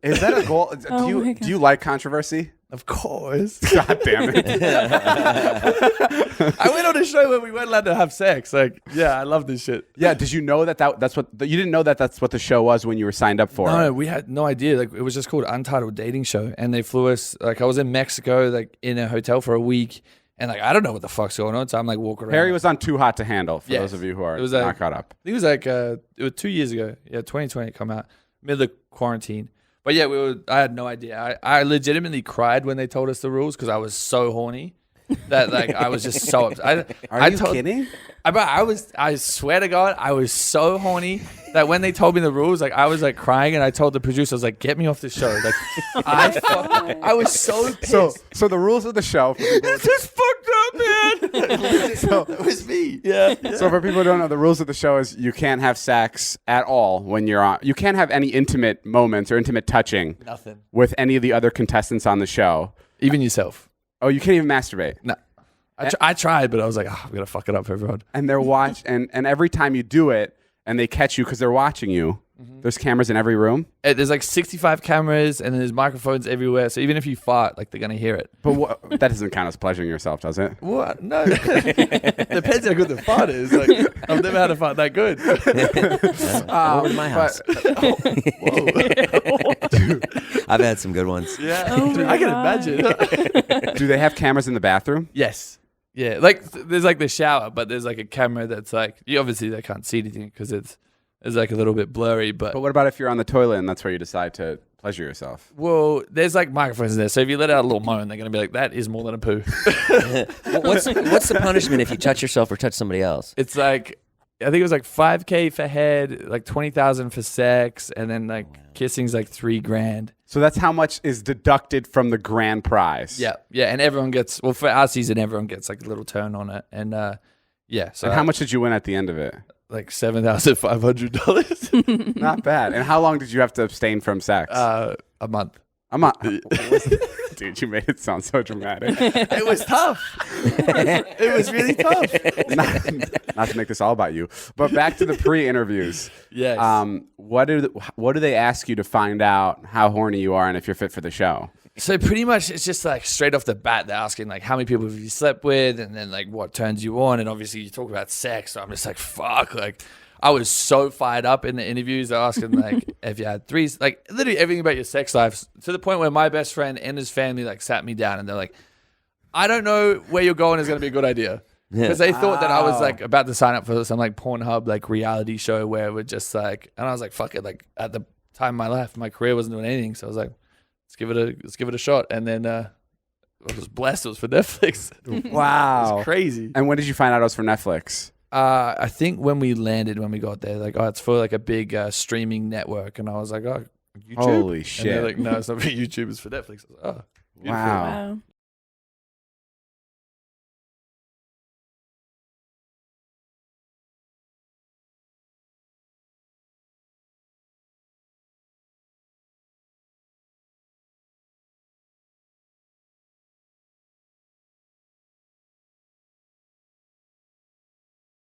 Is that a goal? Do you like controversy? Of course. God damn it. I went on a show where we weren't allowed to have sex. Like, yeah, I love this shit. Yeah. Did you know that's what you didn't know that's what the show was when you were signed up for it? No, we had no idea. Like, it was just called Untitled Dating Show, and they flew us. Like, I was in Mexico, like in a hotel for a week, and like I don't know what the fuck's going on. So I'm like walking around. Harry was on Too Hot to Handle. For those of you who are not caught up, I think it was like it was 2 years ago. Yeah, 2020 come out middle of quarantine. But yeah, I had no idea. I legitimately cried when they told us the rules because I was so horny that like I was just so upset. Are you kidding? I swear to God, I was so horny that when they told me the rules, like I was like crying, and I told the producer, I was like, "Get me off the show!" Like I was so pissed. So the rules of the show. This is fucked up, man. So it was me. Yeah. So for people who don't know, the rules of the show is you can't have sex at all when you're on. You can't have any intimate moments or intimate touching. Nothing. With any of the other contestants on the show. Even yourself. Oh, you can't even masturbate. No. I tried, but I was like, I'm going to fuck it up for everyone. And they're and every time you do it and they catch you because they're watching you, there's cameras in every room. There's like 65 cameras and there's microphones everywhere. So even if you fart, like they're going to hear it. But that doesn't count as pleasuring yourself, does it? What? No. Depends how good the fart is. Like, I've never had a fart that good. Over to my house. I've had some good ones. Yeah. I can imagine. Do they have cameras in the bathroom? Yes. Yeah, like there's like the shower, but there's like a camera that's like obviously they can't see anything because it's like a little bit blurry. But what about if you're on the toilet and that's where you decide to pleasure yourself? Well, there's like microphones in there, so if you let out a little moan, they're gonna be like, "That is more than a poo." What's the punishment if you touch yourself or touch somebody else? It's like I think it was like $5,000 for head, like $20,000 for sex, and then like kissing's like $3,000. So that's how much is deducted from the grand prize. Yeah, and everyone gets for our season, everyone gets like a little turn on it, and yeah. So and how much did you win at the end of it? Like $7,500. Not bad. And how long did you have to abstain from sex? A month. Dude, you made it sound so dramatic. It was tough. It was really tough. Not to make this all about you, but back to the pre-interviews. Yes. What do they ask you to find out how horny you are and if you're fit for the show? So pretty much it's just like straight off the bat they're asking like how many people have you slept with and then like what turns you on, and obviously you talk about sex, so I'm just like fuck, like I was so fired up in the interviews. They're asking like if you had threes, like literally everything about your sex life, to the point where my best friend and his family like sat me down and they're like, I don't know where you're going is going to be a good idea. Because they thought that I was like about to sign up for some like Pornhub like reality show where we're just like, and I was like, fuck it. Like at the time of my life, my career wasn't doing anything. So I was like, let's give it a shot. And then I was blessed. It was for Netflix. Wow. It was crazy. And when did you find out it was for Netflix? I think when we got there, like, oh, it's for like a big streaming network. And I was like, oh, YouTube? Holy shit. And they're like, no, it's not for YouTube. It's for Netflix. I was like, oh. Wow.